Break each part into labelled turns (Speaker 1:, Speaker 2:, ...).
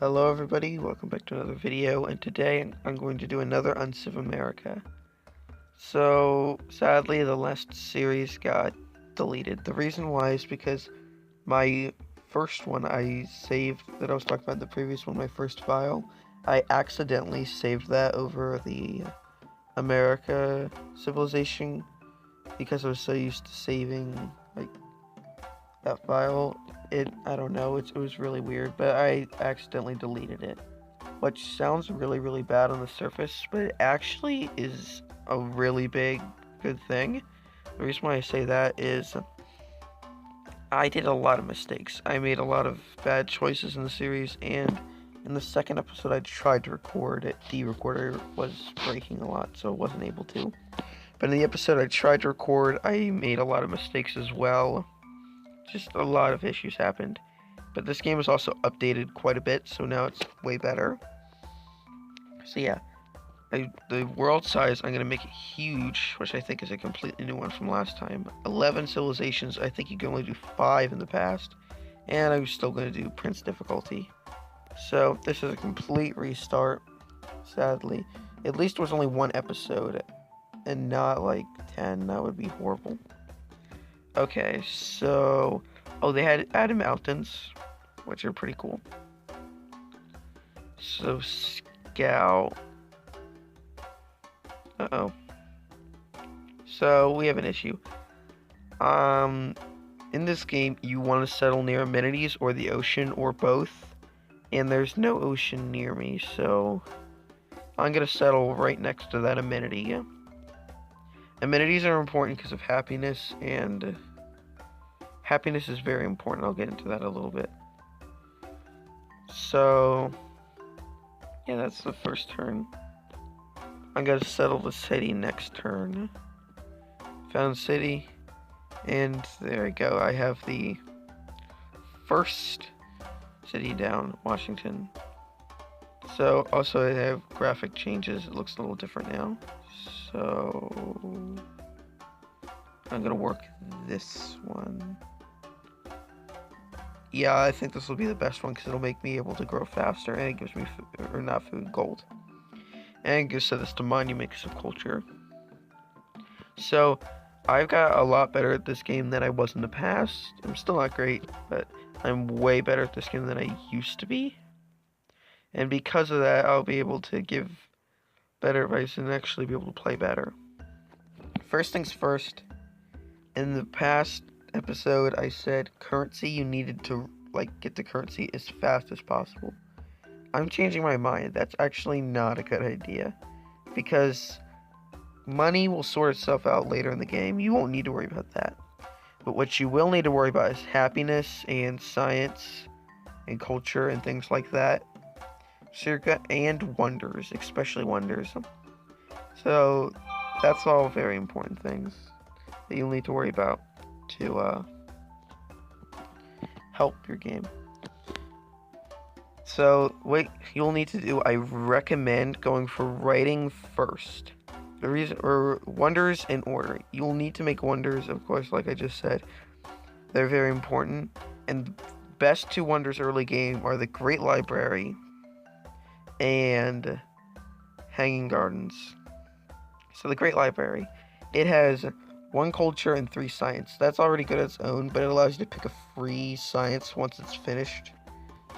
Speaker 1: Hello everybody, welcome back to another video, and today I'm going to do another Unciv America. So, sadly the last series got deleted. The reason why is because my first one I saved, that I was talking about in the previous one, my first file, I accidentally saved that over the America civilization because I was so used to saving, like, that file. I don't know, it was really weird, but I accidentally deleted it. Which sounds really bad on the surface, but it actually is a really good thing. The reason why I say that is I did a lot of mistakes. I made a lot of bad choices in the series, and in the second episode I tried to record it. The recorder was breaking a lot, so I wasn't able to. But in the episode I tried to record, I made a lot of mistakes as well. Just a lot of issues happened. But this game was also updated quite a bit, so now it's way better. So yeah, the world size, I'm going to make it huge, which I think is a completely new one from last time. 11 civilizations, I think you can only do 5 in the past. And I'm still going to do Prince difficulty. So this is a complete restart, sadly. At least it was only 1 episode, and not like 10, that would be horrible. Okay, so... oh, they had added mountains, which are pretty cool. So, scout... uh-oh. So, we have an issue. In this game, you want to settle near amenities or the ocean or both. And there's no ocean near me, so... I'm gonna settle right next to that amenity. Amenities are important because of happiness, and happiness is very important. I'll get into that a little bit. So, yeah, that's the first turn. I'm gonna settle the city next turn. Found city, and there we go. I have the first city down, Washington. So, also I have graphic changes. It looks a little different now. So, I'm gonna work this one. Yeah, I think this will be the best one because it'll make me able to grow faster, and it gives me food, or not food, gold. And it gives this to monuments of culture. So, I've got a lot better at this game than I was in the past. I'm still not great, but I'm way better at this game than I used to be. And because of that, I'll be able to give better advice and actually be able to play better. First things first, in the past episode I said currency, you needed to get the currency as fast as possible. I'm changing my mind. That's actually not a good idea, because money will sort itself out later in the game. You won't need to worry about that. But what you will need to worry about is happiness and science and culture and things like that. Circa and wonders, especially wonders. So that's all very important things that you'll need to worry about to help your game. So what you'll need to do, I recommend going for writing first. The reason, or wonders in order. You'll need to make wonders, of course, like I just said. They're very important. And the best 2 wonders early game are the Great Library and Hanging Gardens. So the Great Library, it has 1 culture and 3 science. That's already good on its own, but it allows you to pick a free science once it's finished.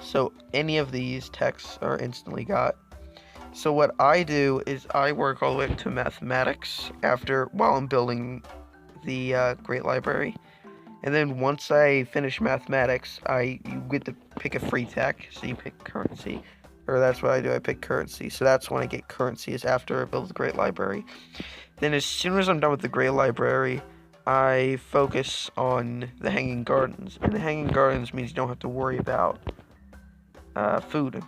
Speaker 1: So any of these texts are instantly got. So what I do is I work all the way up to mathematics while I'm building the Great Library. And then once I finish mathematics, you get to pick a free tech, so you pick currency. Or that's what I do, I pick currency. So that's when I get currency, is after I build the Great Library. Then as soon as I'm done with the Great Library, I focus on the Hanging Gardens. And the Hanging Gardens means you don't have to worry about food.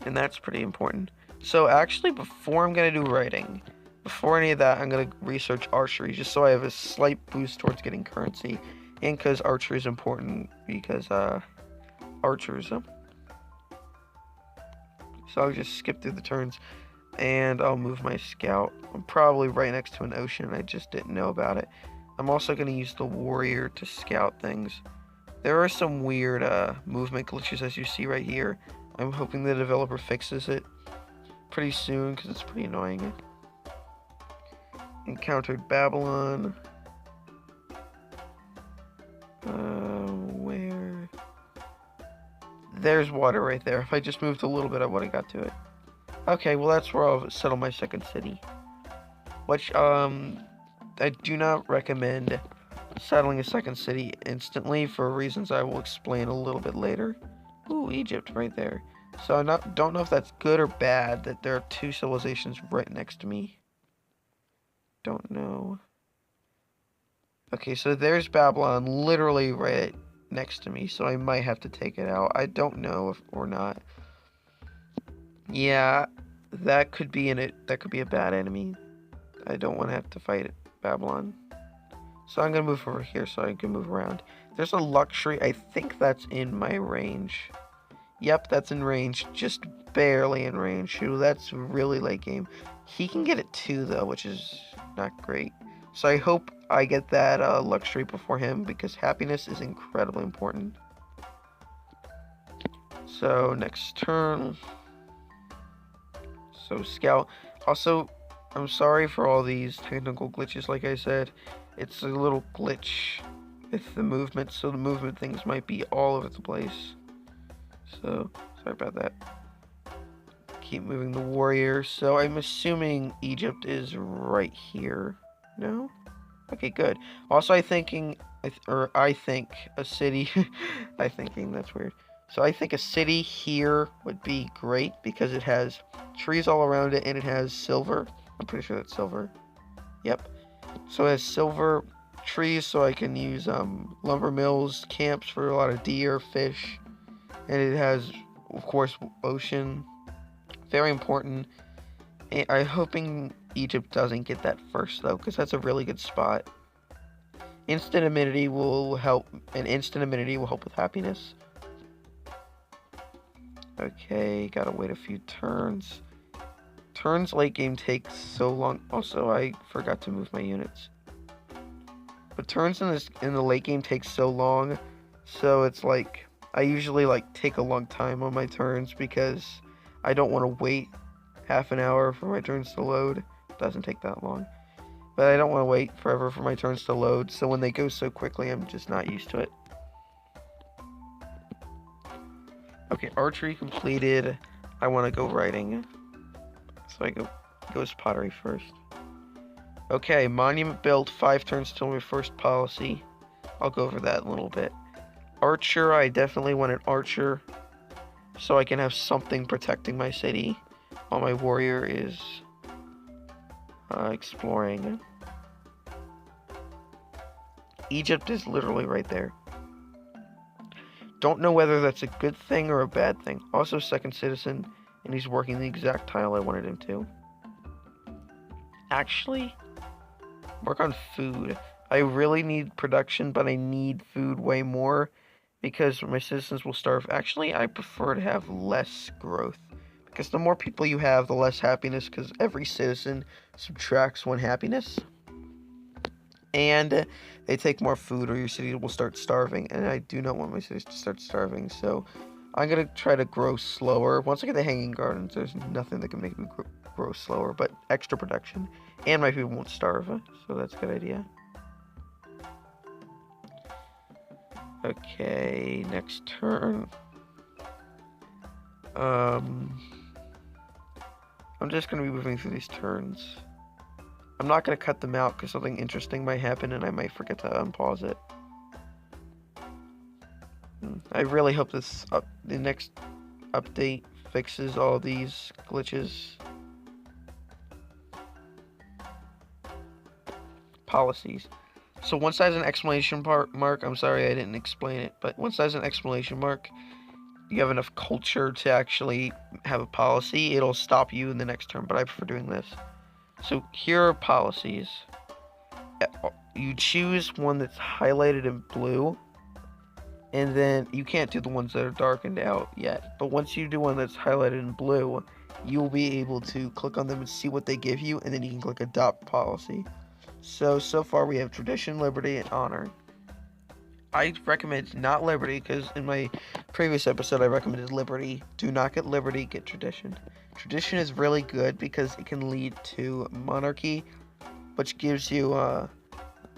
Speaker 1: And that's pretty important. So actually, before I'm going to do writing, before any of that, I'm going to research archery, just so I have a slight boost towards getting currency. And because archery is important, because archers... So I'll just skip through the turns, and I'll move my scout. I'm probably right next to an ocean, I just didn't know about it. I'm also going to use the warrior to scout things. There are some weird movement glitches, as you see right here. I'm hoping the developer fixes it pretty soon because it's pretty annoying. Encountered Babylon. Where? There's water right there. If I just moved a little bit, I would have got to it. Okay, well that's where I'll settle my second city. Which, I do not recommend settling a second city instantly for reasons I will explain a little bit later. Ooh, Egypt right there. So I don't know if that's good or bad that there are two civilizations right next to me. Don't know. Okay, so there's Babylon literally right next to me, so I might have to take it out. I don't know if or not. Yeah, that could be that could be a bad enemy. I don't want to have to fight Babylon. So I'm gonna move over here so I can move around. There's a luxury. I think that's in my range. Yep, that's in range. Just barely in range. Ooh, that's really late game. He can get it too, though, which is not great. So I hope I get that luxury before him, because happiness is incredibly important. So, next turn. So, scout. Also, I'm sorry for all these technical glitches, like I said. It's a little glitch with the movement, so the movement things might be all over the place. So, sorry about that. Keep moving the warrior. So, I'm assuming Egypt is right here. No? Okay, good. Also, I think a city. That's weird. So, I think a city here would be great because it has trees all around it and it has silver. I'm pretty sure that's silver. Yep. So, it has silver trees, so I can use lumber mills, camps for a lot of deer, fish. And it has, of course, ocean. Very important. And I'm hoping Egypt doesn't get that first, though, because that's a really good spot. Instant amenity will help, and instant amenity will help with happiness. Okay, gotta wait a few turns. Turns late game take so long. Also, I forgot to move my units. But turns in the late game take so long, so it's like I usually take a long time on my turns because I don't want to wait half an hour for my turns to load. It doesn't take that long. But I don't want to wait forever for my turns to load, so when they go so quickly, I'm just not used to it. Okay, archery completed. I want to go writing. So I goes pottery first. Okay, monument built, 5 turns till my first policy. I'll go over that in a little bit. Archer, I definitely want an archer so I can have something protecting my city while my warrior is exploring. Egypt is literally right there. Don't know whether that's a good thing or a bad thing. Also second citizen, and he's working the exact tile I wanted him to. Actually, work on food. I really need production, but I need food way more because my citizens will starve. Actually, I prefer to have less growth because the more people you have, the less happiness, because every citizen subtracts 1 happiness. And they take more food or your city will start starving, and I do not want my cities to start starving, so I'm going to try to grow slower. Once I get the hanging gardens, there's nothing that can make me grow slower, but extra production, and my people won't starve, so that's a good idea. Okay, next turn. I'm just going to be moving through these turns. I'm not going to cut them out because something interesting might happen and I might forget to unpause it. I really hope the next update fixes all these glitches. Policies. So once there's an exclamation mark, I'm sorry I didn't explain it, but once there's an exclamation mark, you have enough culture to actually have a policy, it'll stop you in the next turn, but I prefer doing this. So here are policies. You choose one that's highlighted in blue, and then you can't do the ones that are darkened out yet. But once you do one that's highlighted in blue, you'll be able to click on them and see what they give you, and then you can click adopt policy. So far we have tradition, liberty, and honor. I recommend not liberty because in my previous episode, I recommended liberty. Do not get liberty, get tradition. Tradition is really good because it can lead to monarchy, which gives you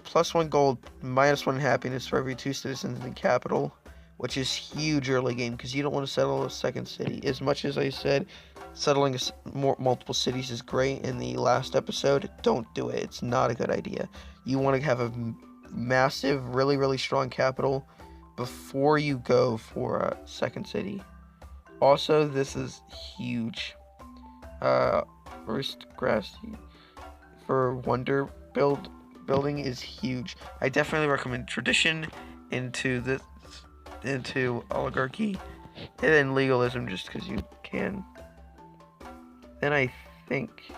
Speaker 1: +1 gold, -1 happiness for every 2 citizens in the capital, which is huge early game because you don't want to settle a second city. As much as I said settling multiple cities is great in the last episode, don't do it. It's not a good idea. You want to have a massive, really, really strong capital before you go for a second city. Also, this is huge. Aristocracy for wonder building is huge. I definitely recommend tradition into oligarchy, and then legalism just because you can. Then I think,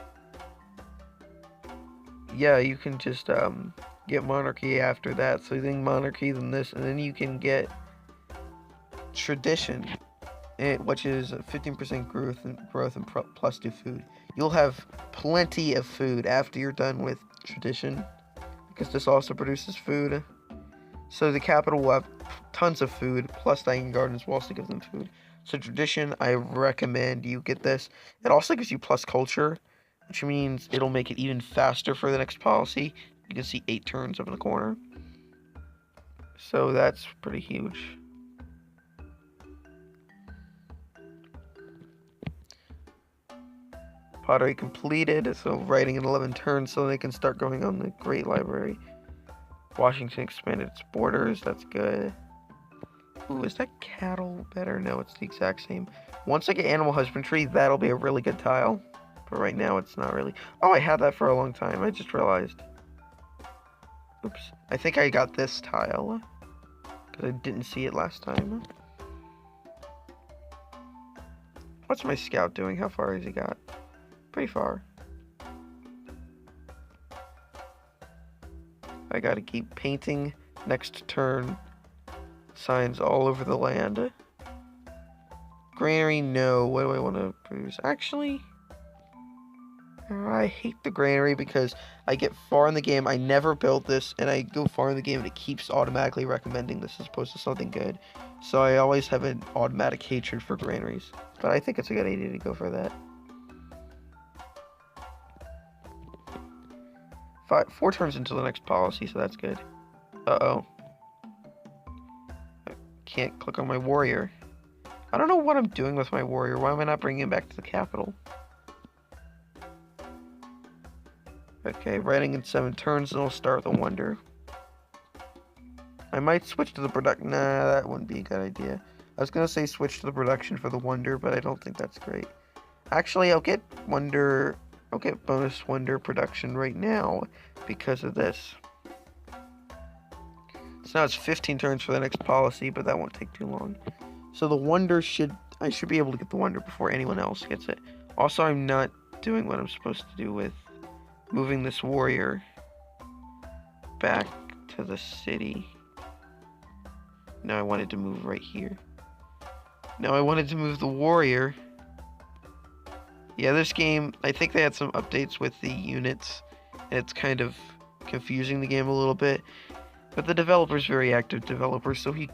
Speaker 1: yeah, you can just get monarchy after that. So you think monarchy, then this, and then you can get tradition, which is 15% growth and +2 food. You'll have plenty of food after you're done with tradition, because this also produces food. So the capital will have tons of food, plus Dining Gardens will also give them food. So tradition, I recommend you get this. It also gives you plus culture, which means it'll make it even faster for the next policy. You can see 8 turns up in the corner. So that's pretty huge. Pottery completed, so writing in 11 turns so they can start going on the Great Library. Washington expanded its borders, that's good. Ooh, is that cattle better? No, it's the exact same. Once I get animal husbandry, that'll be a really good tile. But right now, it's not really. Oh, I had that for a long time. I just realized. Oops. I think I got this tile. Because I didn't see it last time. What's my scout doing? How far has he got? Pretty far. I gotta keep painting next turn. Signs all over the land. Granary, no. What do I want to produce? Actually, I hate the granary because I get far in the game. I never build this, and I go far in the game, and it keeps automatically recommending this as opposed to something good. So I always have an automatic hatred for granaries. But I think it's a good idea to go for that. 4 turns until the next policy, so that's good. Uh-oh. Can't click on my warrior. I don't know what I'm doing with my warrior. Why am I not bringing him back to the capital? Okay, writing in 7 turns, and I'll start the wonder. I might switch to the production. Nah, that wouldn't be a good idea. I was gonna say switch to the production for the wonder, but I don't think that's great. Actually, I'll get bonus wonder production right now because of this. So now it's 15 turns for the next policy, but that won't take too long. So the wonder I should be able to get the wonder before anyone else gets it. Also, I'm not doing what I'm supposed to do with moving this warrior back to the city. No, I wanted to move right here. No, I wanted to move the warrior. Yeah, this game, I think they had some updates with the units, and it's kind of confusing the game a little bit. But the developer's very active developer, so he'll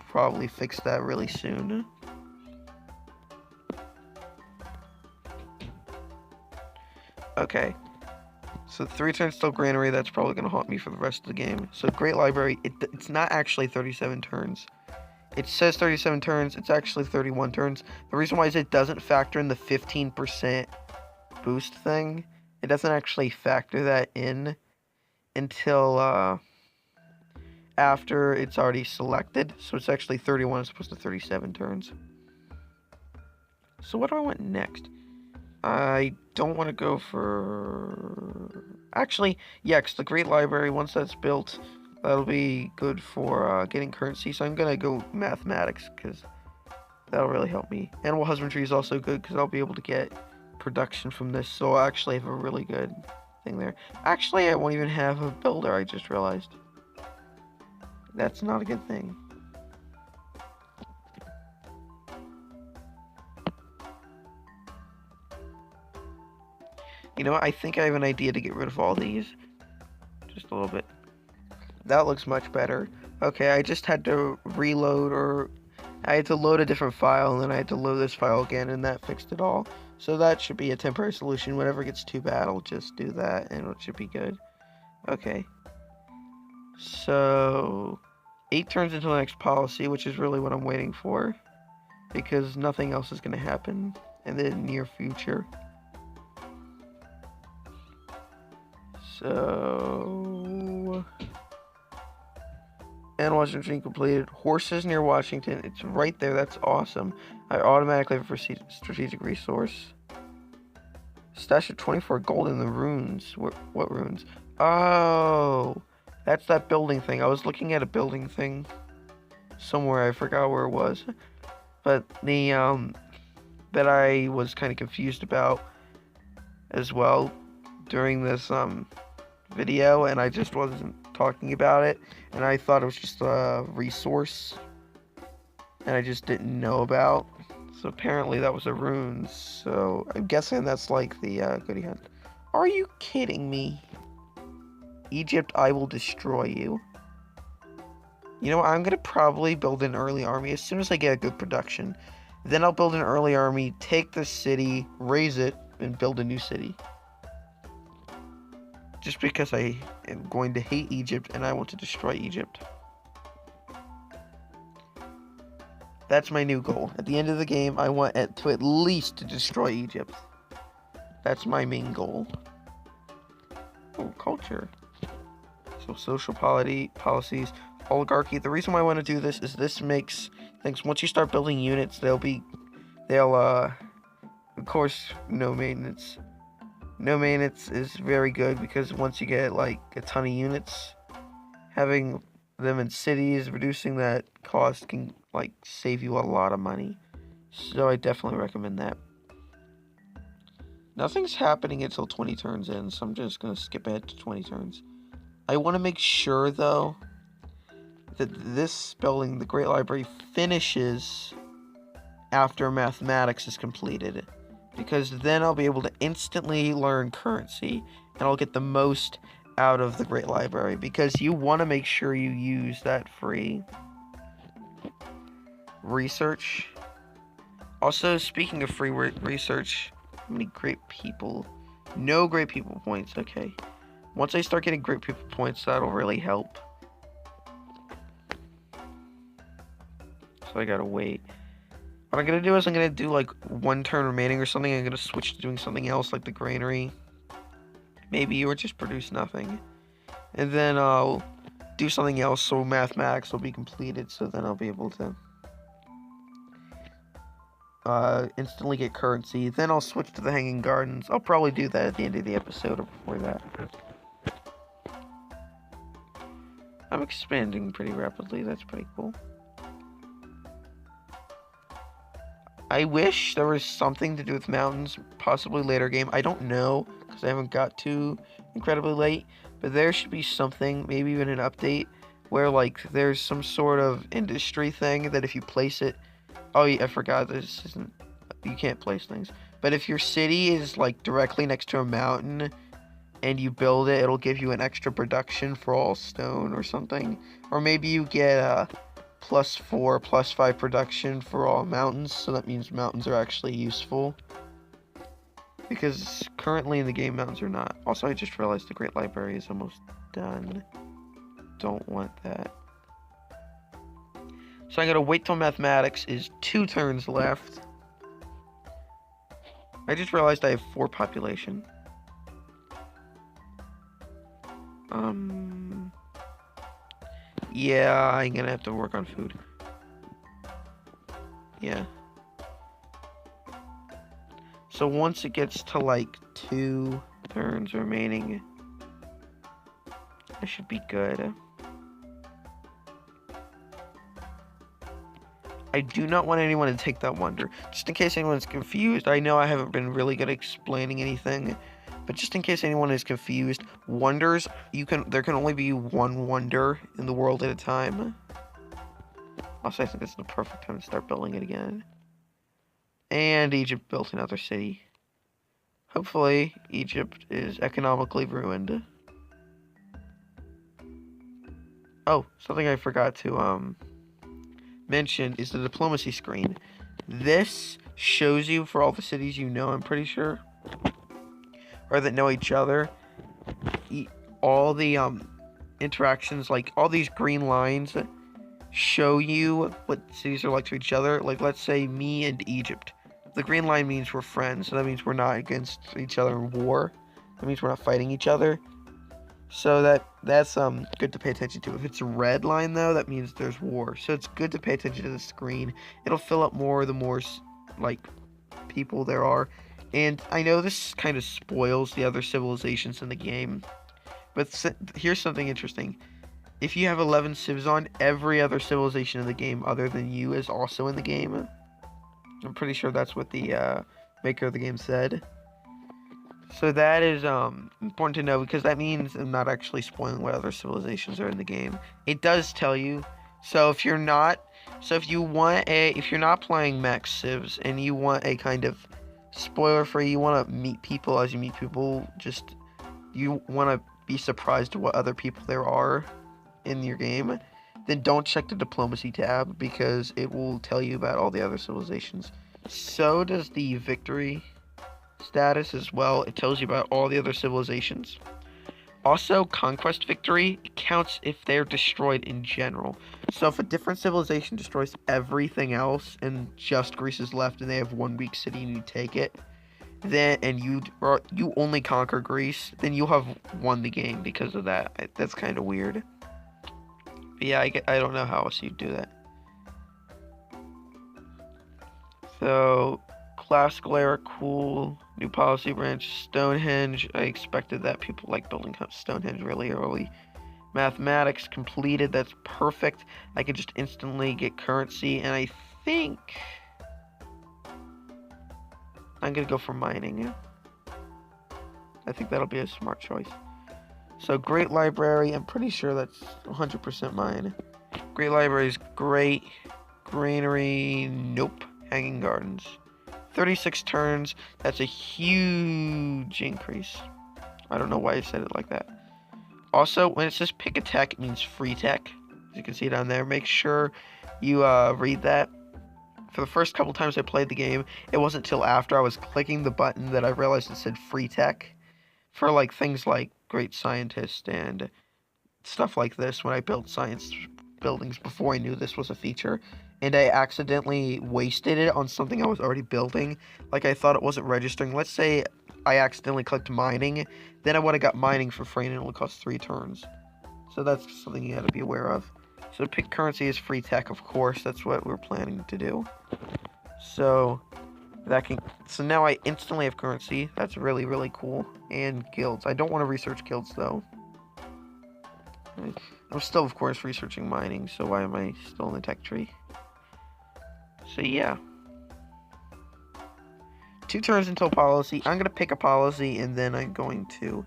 Speaker 1: probably fix that really soon. Okay. So 3 turns till granary, that's probably going to haunt me for the rest of the game. So Great Library, it's not actually 37 turns. It says 37 turns, it's actually 31 turns. The reason why is it doesn't factor in the 15% boost thing. It doesn't actually factor that in until after it's already selected. So it's actually 31 as opposed to 37 turns. So what do I want next? I don't want to go for... Actually, yeah, because the Great Library, once that's built, that'll be good for getting currency. So I'm going to go mathematics because that'll really help me. Animal husbandry is also good because I'll be able to get production from this. So I'll actually have a really good thing there. Actually, I won't even have a builder, I just realized. That's not a good thing. You know what? I think I have an idea to get rid of all these. Just a little bit. That looks much better. Okay, I just had to reload, or I had to load a different file, and then I had to load this file again, and that fixed it all. So that should be a temporary solution. Whenever it gets too bad, I'll just do that, and it should be good. Okay. So 8 turns into the next policy, which is really what I'm waiting for, because nothing else is going to happen in the near future. So, and Washington completed. Horses near Washington. It's right there. That's awesome. I automatically have a strategic resource. Stash of 24 gold in the runes. What runes? Oh, that's that building thing. I was looking at a building thing somewhere. I forgot where it was. But the, that I was kind of confused about as well during this, video, and I just wasn't talking about it, and I thought it was just a resource, and I just didn't know about. So apparently that was a rune, so I'm guessing that's like the goodie hunt. Are you kidding me? Egypt, I will destroy you. You know what, I'm gonna probably build an early army as soon as I get a good production. Then I'll build an early army, take the city, raise it, and build a new city. Just because I am going to hate Egypt and I want to destroy Egypt. That's my new goal. At the end of the game, I want to at least destroy Egypt. That's my main goal. Oh, culture. So social policies, oligarchy. The reason why I want to do this is this makes things, once you start building units, they'll of course, no maintenance. No maintenance is very good because once you get like a ton of units, having them in cities, reducing that cost can like save you a lot of money. So I definitely recommend that. Nothing's happening until 20 turns in, so I'm just gonna skip ahead to 20 turns. I want to make sure though that this building, the Great Library, finishes after mathematics is completed. Because then I'll be able to instantly learn currency, and I'll get the most out of the Great Library, because you want to make sure you use that free research. Also, speaking of free research, how many great people? No great people points, okay. Once I start getting great people points, that'll really help. So I gotta wait. What I'm gonna do is I'm gonna do like 1 turn remaining or something. I'm gonna switch to doing something else like the granary. Maybe, or just produce nothing. And then I'll do something else so mathematics will be completed, so then I'll be able to instantly get currency. Then I'll switch to the Hanging Gardens. I'll probably do that at the end of the episode or before that. I'm expanding pretty rapidly, that's pretty cool. I wish there was something to do with mountains, possibly later game. I don't know, because I haven't got to incredibly late, but there should be something, maybe even an update, where, like, there's some sort of industry thing that if you place it... Oh, I forgot, this isn't... You can't place things. But if your city is, like, directly next to a mountain, and you build it, it'll give you an extra production for all stone or something. Or maybe you get, +4, +5 production for all mountains, so that means mountains are actually useful. Because currently in the game, mountains are not. Also, I just realized the Great Library is almost done. Don't want that. So I'm gonna wait till mathematics is 2 turns left. I just realized I have 4 population. Yeah, I'm gonna have to work on food. Yeah. So once it gets to like 2 turns remaining, I should be good. I do not want anyone to take that wonder. Just in case anyone's confused, I know I haven't been really good at explaining anything, but just in case anyone is confused, wonders, there can only be 1 wonder in the world at a time. Also, I think it's the perfect time to start building it again. And Egypt built another city. Hopefully, Egypt is economically ruined. Oh, something I forgot to mention is the diplomacy screen. This shows you for all the cities you know, I'm pretty sure, or that know each other, all the interactions, like all these green lines show you what cities are like to each other. Like, let's say me and Egypt. The green line means we're friends, so that means we're not against each other in war. That means we're not fighting each other. So that's good to pay attention to. If it's a red line though, that means there's war. So it's good to pay attention to the screen. It'll fill up more the more like people there are. And I know this kind of spoils the other civilizations in the game, but here's something interesting. If you have 11 civs on, every other civilization in the game other than you is also in the game. I'm pretty sure that's what the maker of the game said. So that is important to know, because that means I'm not actually spoiling what other civilizations are in the game. It does tell you. So if you're not playing max civs and you want a kind of spoiler free, you want to meet people as you meet people, you want to be surprised at what other people there are in your game, then don't check the diplomacy tab, because it will tell you about all the other civilizations. So does the victory status as well. It tells you about all the other civilizations. Also, conquest victory counts if they're destroyed in general. So if a different civilization destroys everything else and just Greece is left and they have one weak city and you take it, and you only conquer Greece, then you'll have won the game because of that. That's kind of weird. But yeah, I don't know how else you'd do that. So, classical era, cool. New policy branch, Stonehenge. I expected that. People like building up Stonehenge really early. Mathematics completed. That's perfect. I could just instantly get currency, and I think I'm gonna go for mining. I think that'll be a smart choice. So, Great Library. I'm pretty sure that's 100% mine. Great Library is great. Granary, nope. Hanging Gardens. 36 turns, that's a huge increase. I don't know why I said it like that. Also, when it says pick a tech, it means free tech. As you can see down there, make sure you read that. For the first couple times I played the game, it wasn't till after I was clicking the button that I realized it said free tech. For like things like Great Scientist and stuff like this, when I built science buildings before I knew this was a feature, and I accidentally wasted it on something I was already building. Like, I thought it wasn't registering. Let's say I accidentally clicked mining, then I would have got mining for free and it only cost 3 turns. So that's something you gotta be aware of. So pick currency is free tech, of course. That's what we're planning to do. So now I instantly have currency. That's really, really cool. And guilds. I don't want to research guilds though. I'm still, of course, researching mining, so why am I still in the tech tree? So yeah. 2 turns until policy. I'm going to pick a policy, and then I'm going to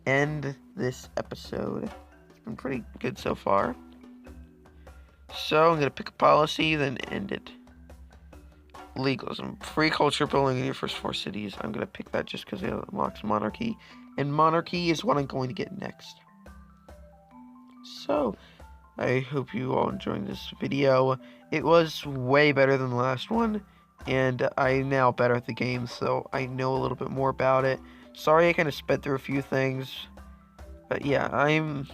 Speaker 1: end this episode. It's been pretty good so far. So I'm going to pick a policy, then end it. Legalism. Free culture building in your first 4 cities. I'm going to pick that just because it unlocks monarchy. And monarchy is what I'm going to get next. So, I hope you all enjoyed this video. It was way better than the last one, and I'm now better at the game, so I know a little bit more about it. Sorry I kind of sped through a few things, but yeah, I'm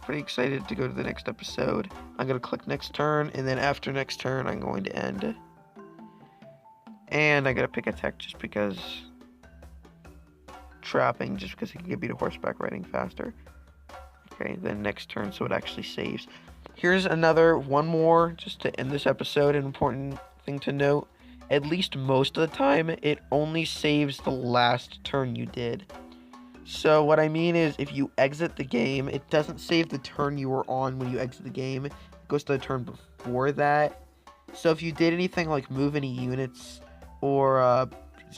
Speaker 1: pretty excited to go to the next episode. I'm going to click next turn, and then after next turn, I'm going to end. And I got to pick a tech just because trapping, just because it can get me to horseback riding faster. Okay, then next turn, so it actually saves. Here's one more, just to end this episode, an important thing to note. At least most of the time, it only saves the last turn you did. So what I mean is, if you exit the game, it doesn't save the turn you were on when you exit the game. It goes to the turn before that. So if you did anything like move any units, or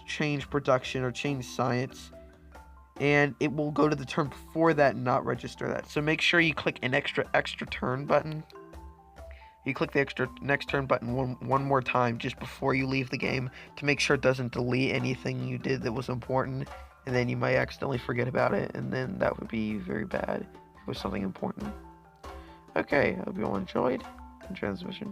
Speaker 1: change production, or change science, and it will go to the turn before that and not register that. So make sure you click an extra turn button. You click the next turn button one more time just before you leave the game to make sure it doesn't delete anything you did that was important, and then you might accidentally forget about it, and then that would be very bad if it was something important. Okay, I hope you all enjoyed. Transmission.